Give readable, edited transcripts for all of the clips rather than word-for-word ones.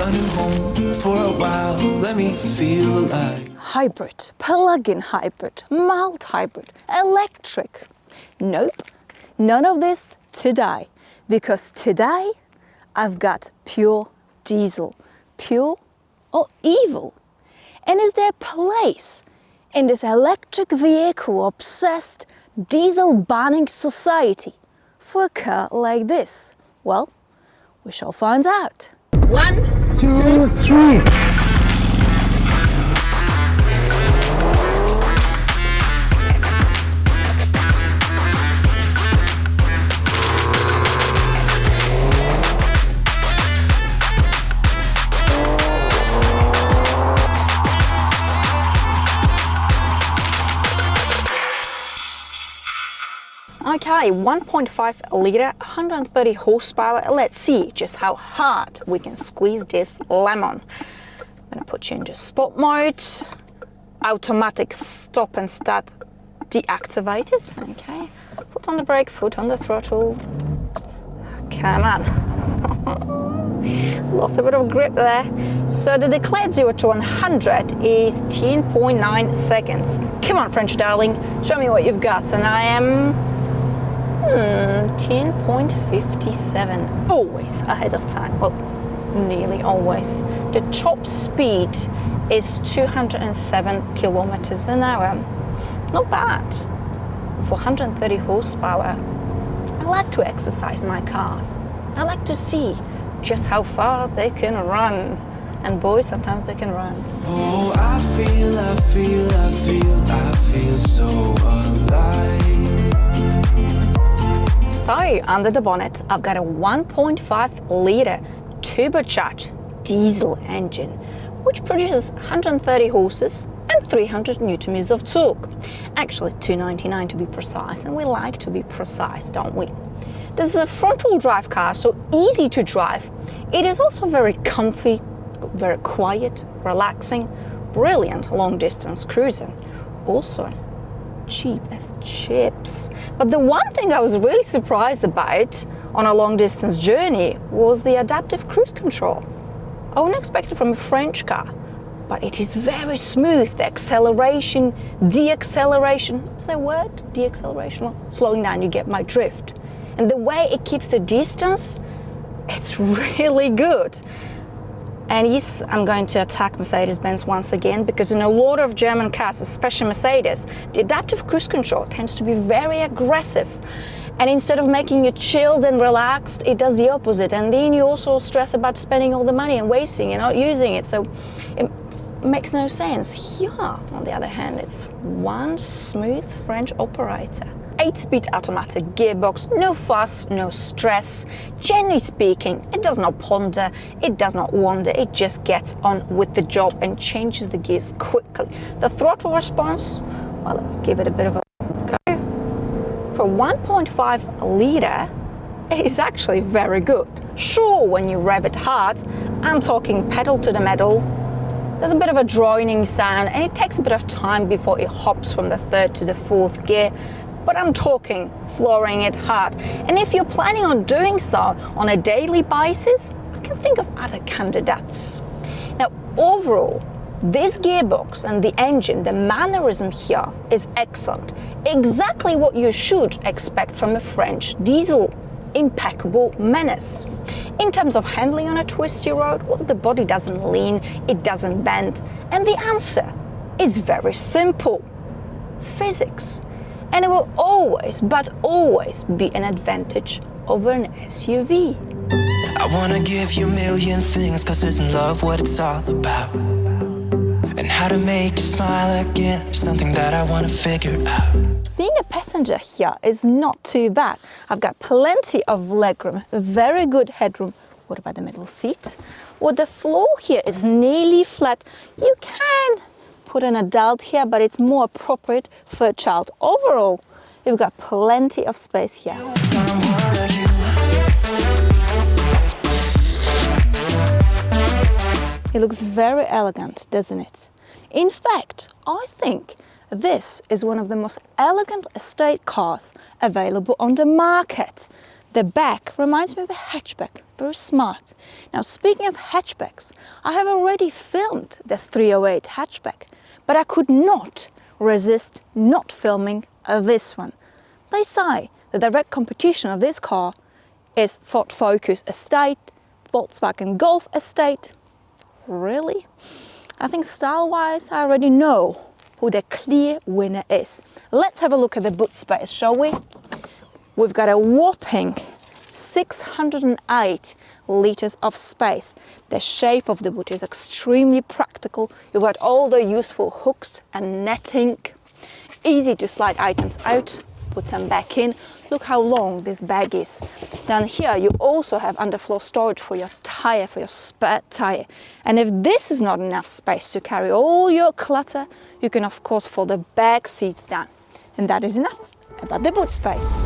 a new home for a while. Let me feel alive. Hybrid, plug-in hybrid, mild hybrid, electric. Nope, none of this today. Because today I've got pure diesel. Pure or evil? And is there a place in this electric vehicle obsessed, diesel banning society for a car like this? Well, we shall find out. 1, 2, 3. Okay, 1.5 litre, 130 horsepower. Let's see just how hard we can squeeze this lemon. I'm gonna put you into sport mode. Automatic stop and start deactivated. Okay, foot on the brake, foot on the throttle. Come on. Lost a bit of grip there. So the declared 0 to 100 is 10.9 seconds. Come on, French darling, show me what you've got. And I am 10.57, always ahead of time, well, nearly always. The top speed is 207 kilometers an hour. Not bad for 130 horsepower. I like to exercise my cars. I like to see just how far they can run. And boy, sometimes they can run. Oh, I feel so alive. So, under the bonnet, I've got a 1.5 litre turbocharged diesel engine, which produces 130 horses and 300 newton-meters of torque. Actually, 299 to be precise, and we like to be precise, don't we? This is a front-wheel drive car, so easy to drive. It is also very comfy, very quiet, relaxing, brilliant long-distance cruising. Also, cheap as chips. But the one thing I was really surprised about on a long distance journey was the adaptive cruise control. I wouldn't expect it from a French car, but it is very smooth. The acceleration, de-acceleration, is that a word? De-acceleration? Well, slowing down, you get my drift. And the way it keeps the distance, it's really good. And yes, I'm going to attack Mercedes-Benz once again, because in a lot of German cars, especially Mercedes, the adaptive cruise control tends to be very aggressive. And instead of making you chilled and relaxed, it does the opposite. And then you also stress about spending all the money and wasting and not using it. So it makes no sense. Here, on the other hand, it's one smooth French operator. 8-speed automatic gearbox, no fuss, no stress. Generally speaking, it does not ponder, it does not wander, it just gets on with the job and changes the gears quickly. The throttle response, well, let's give it a bit of a go. For 1.5 litre, it is actually very good. Sure, when you rev it hard, I'm talking pedal to the metal, there's a bit of a droning sound and it takes a bit of time before it hops from the 3rd to the 4th gear. But I'm talking flooring it hard. And if you're planning on doing so on a daily basis, I can think of other candidates. Now, overall, this gearbox and the engine, the mannerism here is excellent. Exactly what you should expect from a French diesel. Impeccable menace. In terms of handling on a twisty road, well, the body doesn't lean, it doesn't bend. And the answer is very simple. Physics. And it will always, but always be an advantage over an SUV. I wanna give you a million things, cause isn't love what it's all about? And how to make you smile again is something that I wanna figure out. Being a passenger here is not too bad. I've got plenty of legroom, very good headroom. What about the middle seat? Well, the floor here is nearly flat. You can put an adult here, but it's more appropriate for a child. Overall, you've got plenty of space here. It looks very elegant, doesn't it? In fact, I think this is one of the most elegant estate cars available on the market. The back reminds me of a hatchback, very smart. Now speaking of hatchbacks, I have already filmed the 308 hatchback, but I could not resist not filming this one. They say the direct competition of this car is Ford Focus Estate, Volkswagen Golf Estate. Really? I think style-wise I already know who the clear winner is. Let's have a look at the boot space, shall we? We've got a whopping 608 liters of space. The shape of the boot is extremely practical. You've got all the useful hooks and netting. Easy to slide items out, put them back in. Look how long this bag is. Down here you also have underfloor storage for your tire, for your spare tire. And if this is not enough space to carry all your clutter, you can of course fold the back seats down. And that is enough about the boot space.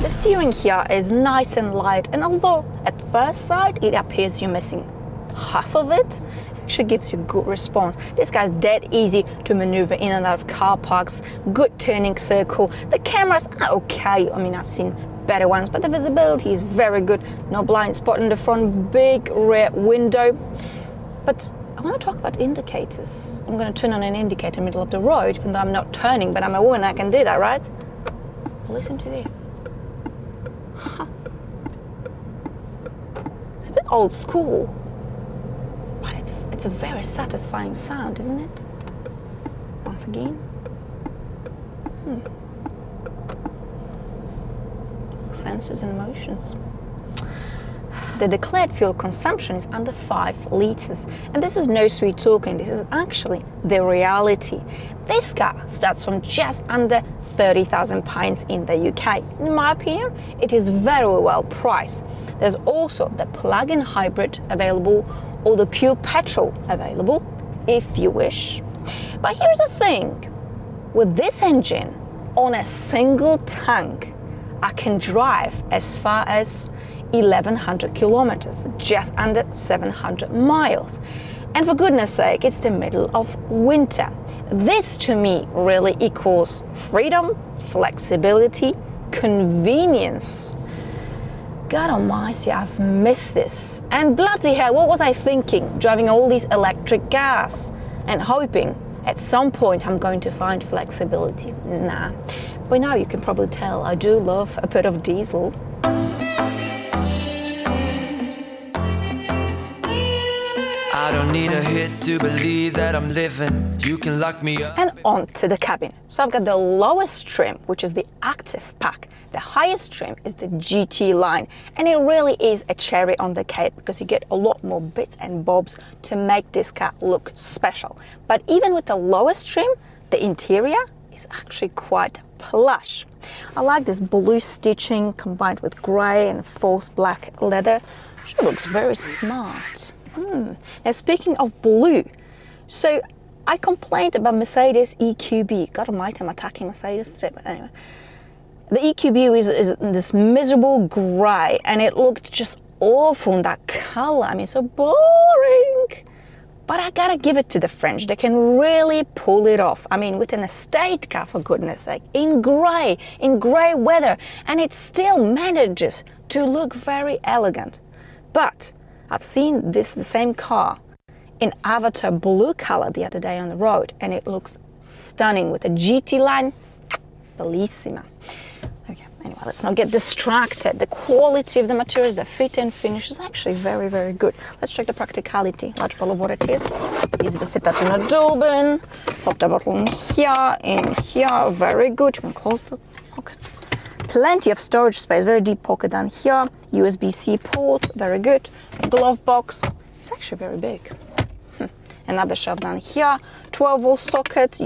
The steering here is nice and light, and although at first sight it appears you're missing half of it, actually gives you good response. This guy's dead easy to maneuver in and out of car parks, good turning circle. The cameras are okay, I mean I've seen better ones, but the visibility is very good. No blind spot in the front, big rear window. But I want to talk about indicators. I'm going to turn on an indicator in the middle of the road, even though I'm not turning, but I'm a woman, I can do that, right? Listen to this. Huh. It's a bit old school, but it's a very satisfying sound, isn't it? Once again. Sensors and motions. The declared fuel consumption is under 5 liters, and this is no sweet talking, this is actually the reality. This car starts from just under £30,000 in the UK. In my opinion, it is very well priced. There's also the plug-in hybrid available or the pure petrol available, if you wish. But here's the thing, with this engine on a single tank, I can drive as far as 1,100 kilometers, just under 700 miles. And for goodness sake, it's the middle of winter. This to me really equals freedom, flexibility, convenience. God almighty, I've missed this. And bloody hell, what was I thinking? Driving all these electric cars and hoping at some point I'm going to find flexibility. Nah. By now you can probably tell I do love a bit of diesel. I don't need a hit to believe that I'm living. You can lock me up. And on to the cabin. So I've got the lowest trim, which is the active pack. The highest trim is the GT line, and it really is a cherry on the cake because you get a lot more bits and bobs to make this car look special. But even with the lowest trim, the interior is actually quite plush. I like this blue stitching combined with grey and false black leather. She looks very smart. Now speaking of blue, so I complained about Mercedes EQB. God almighty, I'm attacking Mercedes today, but anyway. The EQB is this miserable grey, and it looked just awful in that colour. I mean, so boring. But I gotta give it to the French. They can really pull it off. I mean, with an estate car, for goodness sake, in grey weather, and it still manages to look very elegant. But I've seen the same car in Avatar blue color the other day on the road, and it looks stunning with a GT line. Bellissima. Okay, anyway, let's not get distracted. The quality of the materials, the fit and finish is actually very, very good. Let's check the practicality. Large bottle of water it is. Easy to fit that in a door bin. Pop the bottle in here, very good. You can close the pockets. Plenty of storage space, very deep pocket down here. USB-C port, very good. Glove box, it's actually very big. Another shelf down here. 12-volt socket,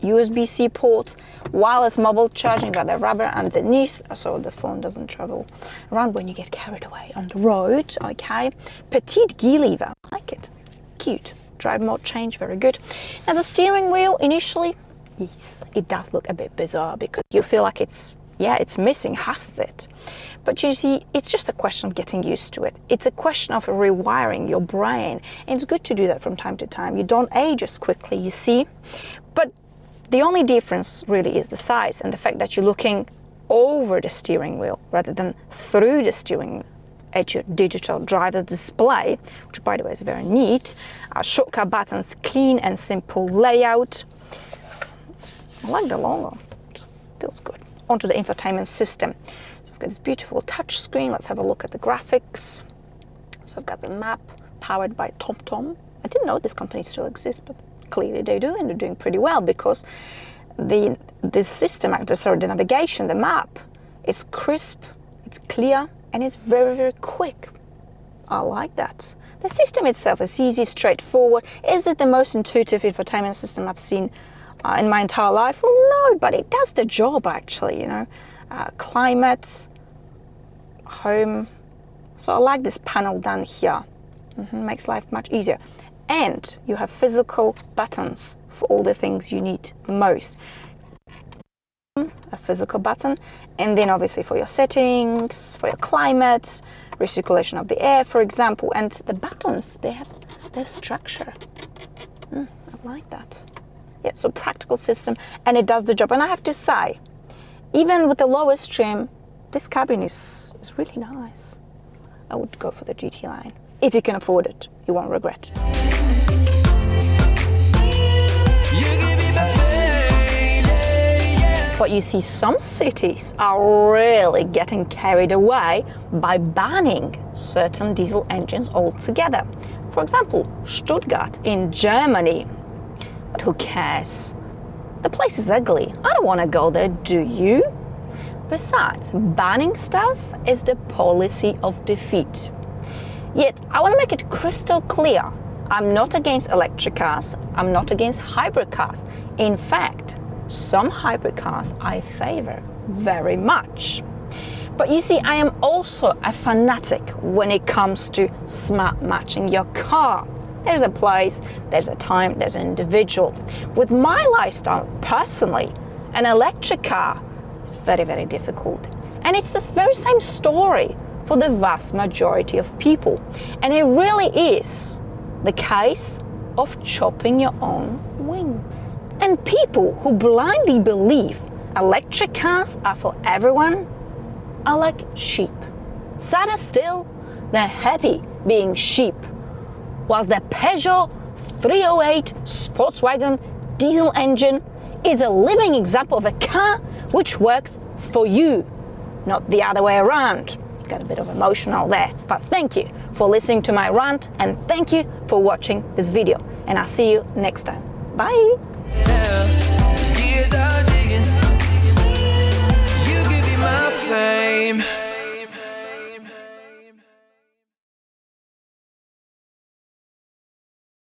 USB-C port, wireless mobile charging, got the rubber underneath so the phone doesn't travel around when you get carried away on the road, okay. Petite gear lever, I like it, cute. Drive mode change, very good. Now the steering wheel initially, yes, it does look a bit bizarre because you feel like it's Yeah, it's missing half of it. But you see, it's just a question of getting used to it. It's a question of rewiring your brain. And it's good to do that from time to time. You don't age as quickly, you see. But the only difference really is the size and the fact that you're looking over the steering wheel rather than through the steering wheel at your digital driver's display, which by the way is very neat. Shortcut buttons, clean and simple layout. I like the logo, just feels good. Onto the infotainment system. So I've got this beautiful touch screen. Let's have a look at the graphics. So I've got the map powered by TomTom. I didn't know this company still exists, but clearly they do, and they're doing pretty well because the system, the navigation, the map is crisp, it's clear, and it's very, very quick. I like that. The system itself is easy, straightforward. Is it the most intuitive infotainment system I've seen in my entire life? Well, no, but it does the job actually, you know. Climate, home. So I like this panel down here. Makes life much easier. And you have physical buttons for all the things you need most. A physical button, and then obviously for your settings, for your climate, recirculation of the air, for example. And the buttons, they have structure. I like that. Yeah, so practical system, and it does the job. And I have to say, even with the lowest trim, this cabin is really nice. I would go for the GT line. If you can afford it, you won't regret. But you see, some cities are really getting carried away by banning certain diesel engines altogether. For example, Stuttgart in Germany. But who cares? The place is ugly. I don't want to go there, do you? Besides, banning stuff is the policy of defeat. Yet, I want to make it crystal clear. I'm not against electric cars. I'm not against hybrid cars. In fact, some hybrid cars I favor very much. But you see, I am also a fanatic when it comes to smart matching your car. There's a place, there's a time, there's an individual. With my lifestyle, personally, an electric car is very, very difficult. And it's this very same story for the vast majority of people. And it really is the case of chopping your own wings. And people who blindly believe electric cars are for everyone are like sheep. Sadder still, they're happy being sheep. Whilst the Peugeot 308 Sport Wagon diesel engine is a living example of a car which works for you, not the other way around. Got a bit of emotional there, but thank you for listening to my rant, and thank you for watching this video, and I'll see you next time. Bye.